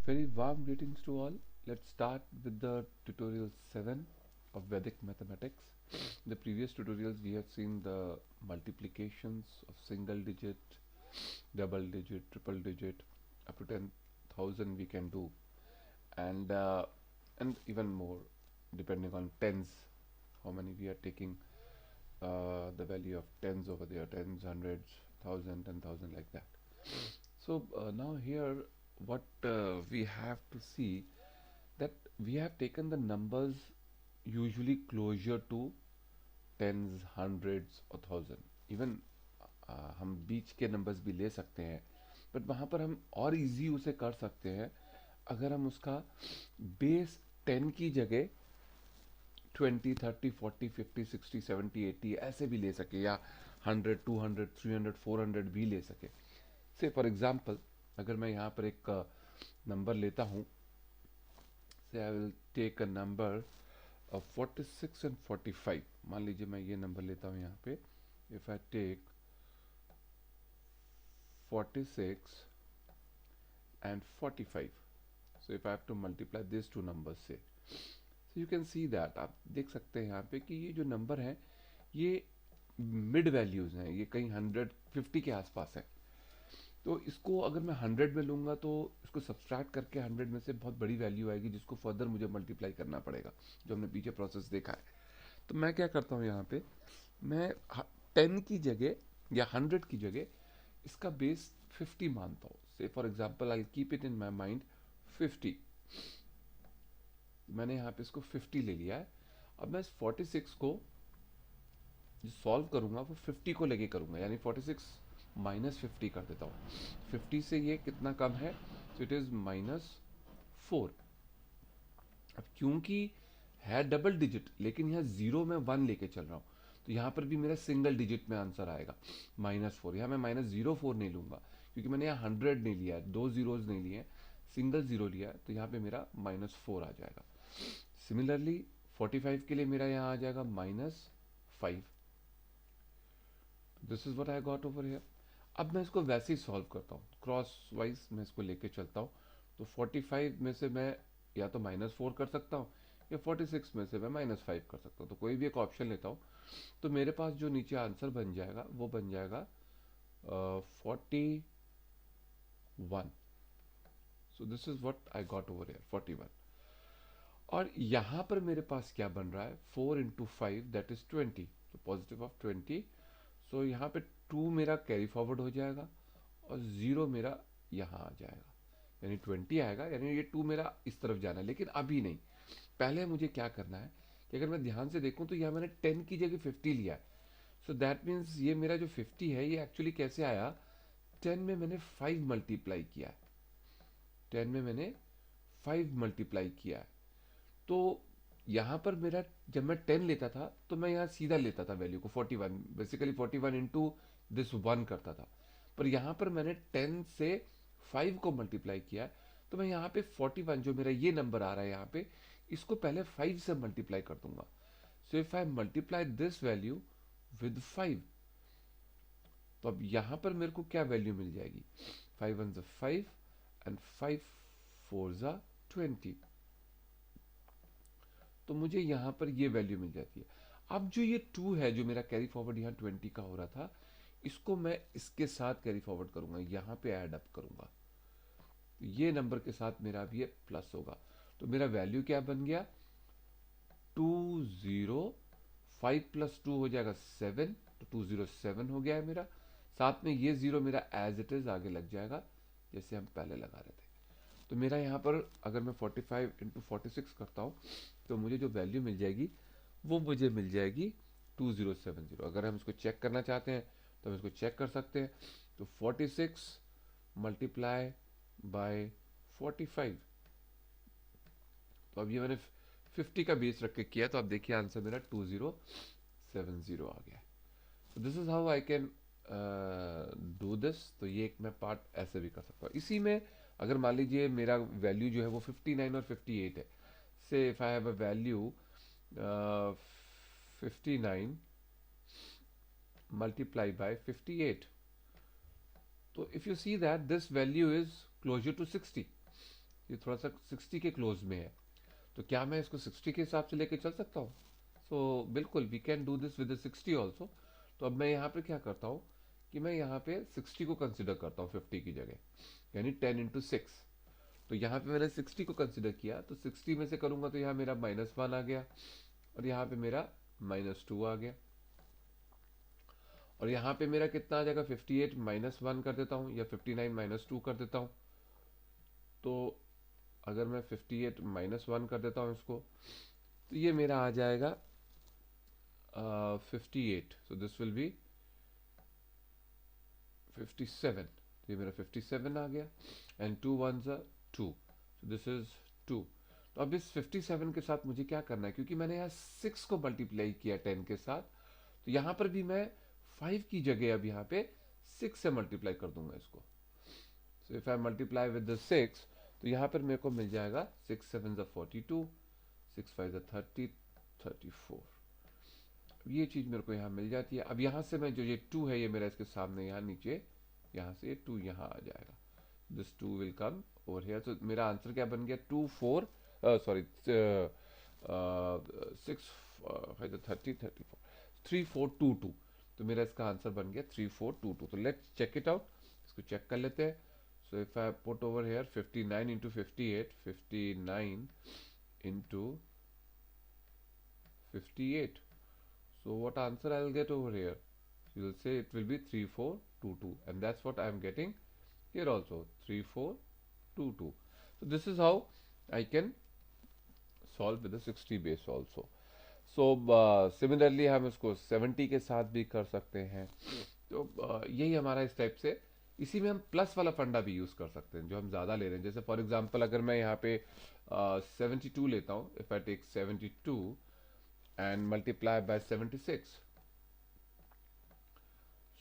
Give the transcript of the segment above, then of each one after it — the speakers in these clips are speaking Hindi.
Very warm greetings to all. Let's start with the tutorial 7 of Vedic mathematics. In the previous tutorials we have seen the multiplications of single digit, double digit, triple digit, up to 10,000 we can do, and even more depending on tens, how many we are taking, the value of tens over there, tens, hundreds, thousand, 10,000, like that. So now here what we have to see that we have taken the numbers usually closer to tens, hundreds और थाउजेंड, इवन हम बीच के नंबर्स भी ले सकते हैं, बट वहाँ पर हम और इजी उसे कर सकते हैं अगर हम उसका बेस 10 की जगह 20, 30, 40, 50, 60, 70, 80 ऐसे भी ले सके, या 100, 200, 300, 400 भी ले सके. से फॉर एग्जाम्पल अगर मैं यहाँ पर एक नंबर लेता हूँ, so I will take a number 46 and 45. मान लीजिए मैं ये नंबर लेता हूँ यहाँ पे. If I take 46 and 45, so if I have to multiply these two numbers say, so you can see that, आप देख सकते हैं यहाँ पे कि ये जो नंबर है ये मिड वैल्यूज हैं, ये कहीं 150 के आसपास है. तो इसको अगर मैं 100 में लूंगा तो इसको सब्सट्रैक्ट करके 100 में से बहुत बड़ी वैल्यू आएगी जिसको फर्दर मुझे मल्टीप्लाई करना पड़ेगा, जो हमने पीछे प्रोसेस देखा है. तो मैं क्या करता हूँ यहाँ पे, मैं 10 की जगह या 100 की जगह इसका बेस 50 मानता हूँ. So for example I keep it in my mind 50. मैंने यहाँ पे इसको 50 ले लिया है. अब मैं इस 46 को जो सॉल्व करूंगा वो 50 को लेके करूंगा, यानी 46 माइनस 50 कर देता हूँ. 50 से ये कितना कम है, सो इट इज -4. अब क्योंकि है डबल डिजिट लेकिन यहाँ जीरो में 1 लेके चल रहा हूँ, तो यहाँ पर भी मेरा सिंगल डिजिट में आंसर आएगा -4. यहाँ मैं -04 नहीं लूंगा क्योंकि मैंने यहाँ 100 नहीं लिया है, दो जीरोज नहीं लिए, सिंगल जीरो लिया है, तो यहाँ पे मेरा -4 आ जाएगा. सिमिलरली 45 के लिए मेरा यहाँ आ जाएगा -5. This is what I got over here. अब मैं इसको वैसे ही सॉल्व करता हूँ, क्रॉस वाइज मैं इसको लेके चलता हूँ. तो 45 में से मैं या तो -4 कर सकता हूँ या 46 में से मैं -5 कर सकता हूँ. तो कोई भी एक ऑप्शन लेता हूँ, तो मेरे पास जो नीचे आंसर बन जाएगा वो बन जाएगा 41. So this is what I got over here, 41. और यहाँ पर मेरे पास क्या बन रहा है, 4 इंटू 5 दैट इज 20, तो पॉजिटिव ऑफ 20. सो यहाँ पे 2 मेरा कैरी फॉरवर्ड हो जाएगा और 0 मेरा यहाँ आ जाएगा, यानी 20 आएगा, यानी ये 2 मेरा इस तरफ जाना है. लेकिन अभी नहीं, पहले मुझे क्या करना है कि अगर मैं ध्यान से देखूं तो यहाँ मैंने 10 की जगह 50 लिया है. सो दैट मीन्स ये मेरा जो 50 है ये एक्चुअली कैसे आया, 10 में मैंने 5 मल्टीप्लाई किया है. 10 में मैंने 5 मल्टीप्लाई किया है. तो यहाँ पर मेरा, जब मैं 10 लेता था तो मैं यहाँ सीधा लेता था वैल्यू को 41, बेसिकली 41 इंटू दिस 1 करता था. पर यहाँ पर मैंने 10 से 5 को मल्टीप्लाई किया है, तो मैं यहाँ पे 41 जो मेरा ये नंबर आ रहा है यहाँ पे, इसको पहले 5 से मल्टीप्लाई कर दूंगा. सो if I multiply this value with 5, तो अब यहाँ पर मेरे को क्या वैल्यू मिल जाएगी, 5 1 5 एंड 5 4 20. तो मुझे यहाँ पर ये वैल्यू मिल जाती है. अब जो ये 2 है जो मेरा कैरी फॉरवर्ड यहाँ 20 का हो रहा था, इसको मैं इसके साथ कैरी फॉरवर्ड करूंगा, यहाँ पे ऐड अप करूंगा, तो ये नंबर के साथ मेरा भी ये प्लस होगा. तो मेरा वैल्यू क्या बन गया, 205 प्लस 2 हो जाएगा 7, तो 207 हो गया है मेरा. साथ में ये 0 मेरा एज इट इज आगे लग जाएगा जैसे हम पहले लगा रहे थे. तो मेरा यहाँ पर अगर मैं 45 इंटू 46 करता हूँ तो मुझे जो वैल्यू मिल जाएगी वो मुझे मिल जाएगी 2070. अगर हम इसको चेक करना चाहते हैं तो हम इसको चेक कर सकते हैं. तो 46 मल्टीप्लाई बाय 45, तो अब ये मैंने 50 का बेस रख के किया, तो आप देखिए आंसर मेरा 2070 आ गया. तो this is how I can do this. तो ये एक मैं पार्ट ऐसे भी कर सकता हूँ. इसी में अगर मान लीजिए मेरा वैल्यू जो है वो 59 और 58 है, से if I have a value 59 multiply by 58, तो if you see that this value is closer to 60, ये थोड़ा सा 60 के क्लोज में है, तो क्या मैं इसको 60 के हिसाब से लेके चल सकता हूँ? सो बिल्कुल we can do this with 60 also. तो अब मैं यहाँ पे क्या करता हूँ कि मैं यहाँ पे 60 को कंसिडर करता हूँ 50 की जगह, यानी 10 into 6। तो यहाँ पे मैंने 60 को कंसिडर किया, तो 60 में से करूंगा तो यहाँ मेरा -1 आ गया, और यहाँ पे मेरा -2 आ गया, और यहाँ पे मेरा कितना आ जाएगा, 58 -1 कर देता हूँ, या 59 -2 कर देता हूँ। तो अगर मैं 58 -1 कर देता हूँ इसको, तो ये मेरा आ जाएगा 58। So this will be 57। तो ये मेरा 57 आ गया, and 2 1s are 2, so this is 2। तो अब इस 57 के साथ मुझे क्या करना है, क्योंकि मैंने यहाँ 6 को मल्टीप्लाई किया 10 के साथ, तो यहाँ पर भी मैं 5 की जगह अब यहाँ पे 6 से मल्टीप्लाई कर दूंगा इसको। सो if I multiply with the 6, तो यहाँ पर मेरे को मिल जाएगा 6 7s are 42, 6 5s are 30, 34। ये चीज मेरे को यहाँ मिल जाती है। अब यहाँ से मैं जो ये 2 है, ये मेरा इसके सामने यहाँ नीचे, यहाँ से 2 यहाँ आ जाएगा, this 2 will come over here. तो मेरा आंसर क्या बन गया, 2 4 सॉरी 6 30 34 3 4 2 2। तो मेरा इसका आंसर बन गया 3 4 2 2। तो लेट्स चेक इट आउट, इसको चेक कर लेते हैं। सो if I put over here 59 into 58, 59 into 58, so what answer I'll get over here? You will say it will be 3 4 2 2, and that's what I am getting here also, 3 4 2 2. So this is how I can solve with the 60 base also. So similarly हम इसको 70 के साथ भी कर सकते हैं। तो यही हमारा इस टाइप से, इसी में हम प्लस वाला फंडा भी यूज कर सकते हैं जो हम ज्यादा ले रहे हैं। जैसे फॉर एग्जांपल अगर मैं यहाँ पे 72 लेता हूँ, if I take 72 and multiply by 76,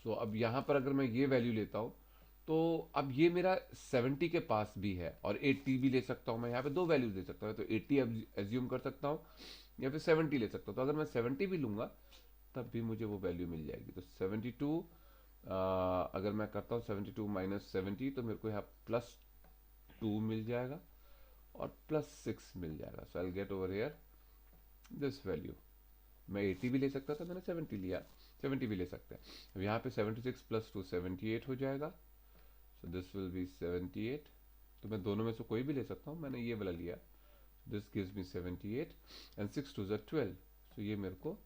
so अब यहाँ पर अगर मैं ये वैल्यू लेता हूँ, तो अब ये मेरा 70 के पास भी है, और 80 भी ले सकता हूँ। मैं यहाँ पे दो वैल्यूज ले सकता हूँ, तो 80 एज्यूम कर सकता हूँ, या फिर 70 ले सकता हूँ। तो अगर मैं 70 भी लूंगा तब भी मुझे वो वैल्यू मिल जाएगी। तो 72 अगर मैं करता हूँ 72 माइनस 70, तो मेरे को यहाँ +2 मिल जाएगा और +6 मिल जाएगा। So I get over here this value. मैं 80 भी ले सकता था, मैंने 70 लिया, 70 भी ले सकते हैं। अब यहाँ पे 76 + 2 78 हो जाएगा। So this will be 78। तो मैं दोनों में से कोई भी ले सकता हूँ, मैंने ये वाला लिया। This gives me 78 and 6 2s are 12। सो ये मेरे को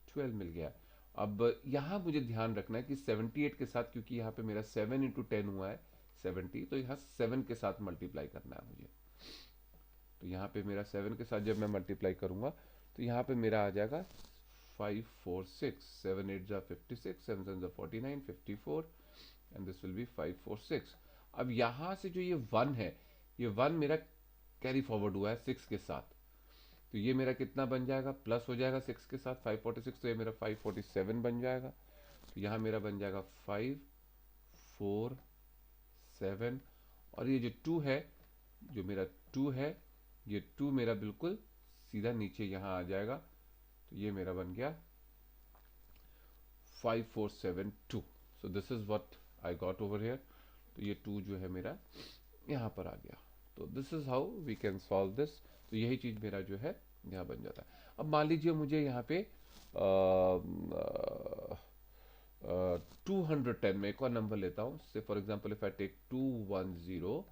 12 मिल गया। अब यहाँ मुझे ध्यान रखना है कि 78 के साथ, क्योंकि यहाँ पे मेरा 7 into 10 हुआ है 70, तो यहाँ 7 के साथ मल्टीप्लाई करना है मुझे। तो यहाँ पे मेरा 7 के साथ जब मैं मल्टीप्लाई करूंगा, तो यहाँ पे मेरा आ जाएगा 5 4 6, 7 8 जा 56, 7 7 जा 49, 54, एंड दिस विल बी 5 4 6। अब यहाँ से जो ये 1 है, ये 1 मेरा कैरी फॉरवर्ड हुआ है 6 के साथ, तो ये मेरा कितना बन जाएगा, प्लस हो जाएगा 6 के साथ 546, तो ये मेरा 547 बन जाएगा। तो यहाँ मेरा बन जाएगा 5 4 7, और ये जो 2 है, जो मेरा 2 है, ये 2 मेरा बिल्कुल सीधा नीचे यहाँ आ जाएगा। तो ये मेरा बन गया 5472। So this is what I got over here. तो ये 2 जो है मेरा यहाँ पर आ गया। तो this is how we can solve this. तो यही चीज मेरा जो है यहाँ बन जाता है। अब मान लीजिए मुझे यहाँ पे 210 में एक और नंबर लेता हूँ। So for example if I take 210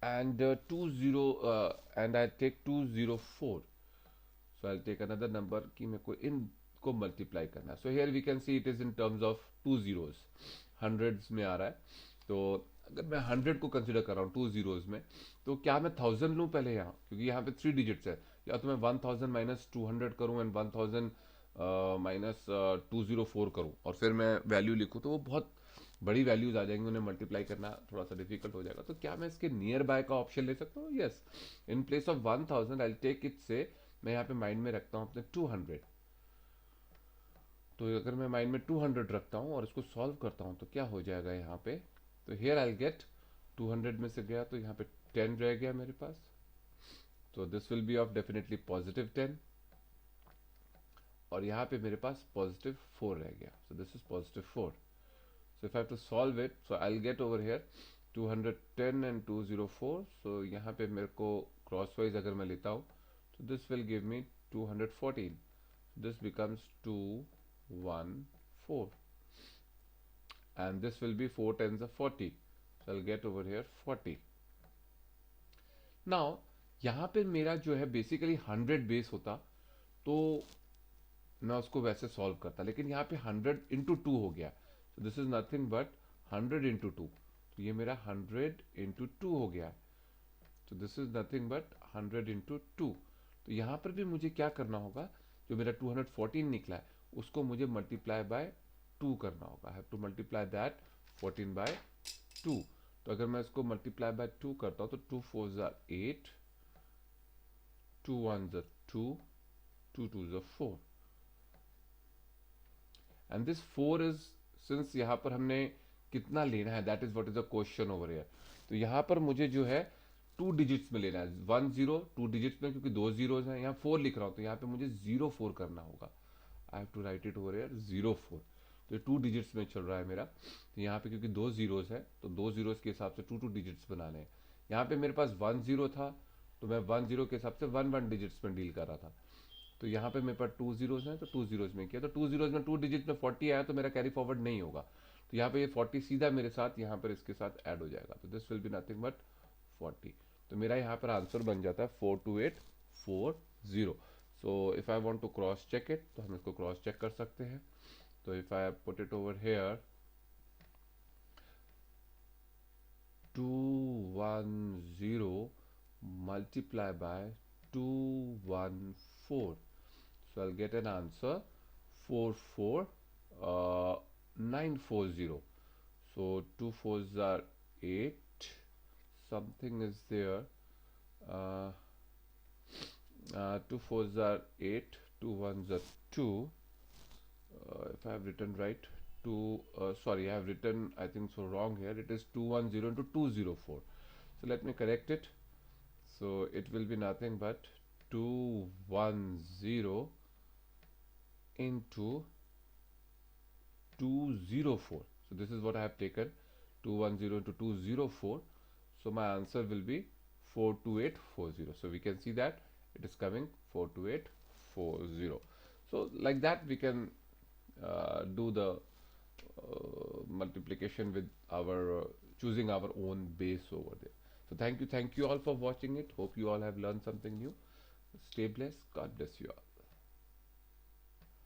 and 20 and I take 204, so I'll take another number कि मेरे को इनको मल्टीप्लाई करना है। So here we can see it is in terms of 2 zeros, hundreds में आ रहा है। तो अगर मैं 100 को कंसिडर कर रहा हूँ 2 zeros में, तो क्या मैं 1000 लूँ पहले यहाँ, क्योंकि यहाँ पे 3 डिजिट्स है, या तो मैं 1000 माइनस 200 करूँ एंड 1000 माइनस 204 करूँ और फिर मैं वैल्यू लिखूँ, तो वो बहुत बड़ी वैल्यूज आ जाएंगी, उन्हें मल्टीप्लाई करना थोड़ा सा डिफिकल्ट हो जाएगा। तो क्या मैं इसके नियर बाय का ऑप्शन ले सकता हूँ? Yes, in place of 1000 I take it say, मैं यहाँ पे माइंड में रखता हूँ अपने 200। तो अगर मैं माइंड में 200 रखता हूँ और इसको सॉल्व करता हूँ, तो क्या हो जाएगा यहाँ पे, तो हियर आई गेट 200 में से गया तो यहाँ पे 10 रह गया मेरे पास। तो this will be of definitely +10, और यहाँ पे मेरे पास +4 रह गया। So this is +4। So if I have to solve it, so I'll get over here 210 and 204, सो यहाँ पे मेरे को क्रॉस वाइज अगर मैं लेता हूँ तो this will give me 214, this becomes 214, and this will be 4 tens of 40, so I'll get over here 40. Now यहाँ पे मेरा जो है बेसिकली 100 बेस होता तो मैं उसको वैसे सॉल्व करता, लेकिन यहाँ पे 100 × 2 हो गया, so this is nothing but 100 × 2, तो ये मेरा 100 × 2 हो गया, तो दिस इज नथिंग बट 100 × 2। तो यहाँ पर भी मुझे क्या करना होगा, जो मेरा 214 निकला है उसको मुझे मल्टीप्लाई बाय 2 करना होगा। I have to multiply that 14 by 2। तो अगर मैं इसको मल्टीप्लाई बाय 2 करता हूँ तो 2 4 ज़ा 8, 2 1 ज़ा 2, 2 2 ज़ा 4, एंड दिस 4 इज, सिंस यहाँ पर हमने कितना लेना है, that is what is the question over here. तो यहाँ पर मुझे जो है 2 डिजिट्स में लेना है, 1 0 2 डिजिट्स में, क्योंकि 2 जीरोज हैं, यहाँ 4 लिख रहा हूँ तो यहाँ पे मुझे 0 4 करना होगा। I have to write it over here 0 4। तो ये 2 डिजिट्स में चल रहा है मेरा, तो यहाँ पे क्योंकि 2 जीरोज है तो 2 जीरोज के हिसाब से 2 2 डिजिट्स बनाने हैं। यहाँ पे मेरे पास 1 0 था तो मैं 1 0 के हिसाब से 1 1 डिजिट्स में डील कर रहा था। तो यहाँ पे मेरे पास 2 जीरोज हैं तो 2 जीरोज में किया, तो 2 जीरोज में 2 डिजिट में 40 आया तो मेरा कैरी फॉरवर्ड नहीं होगा, तो यहाँ पे ये 40 सीधा मेरे साथ यहाँ पर इसके साथ ऐड हो जाएगा, तो this will be nothing but 40। तो मेरा यहाँ पर आंसर बन जाता है 42840। So if I want to cross check it तो हम इसको क्रॉस चेक कर सकते हैं। तो if I put it over here 210 multiply by 214, so I'll get an answer 44940. So 2 4s are 8, something is there, uh, 2 4s are 8, 2 1s are 2, if I have written right, sorry, I have written I think so wrong here, it is 210 into 204, so let me correct it. So it will be nothing but 210 into 204. So this is what I have taken, 210 into 204. So my answer will be 42840. So we can see that it is coming 42840. So like that we can do the multiplication with our choosing our own base over there. So thank you all for watching it. Hope you all have learned something new. Stay blessed. God bless you all.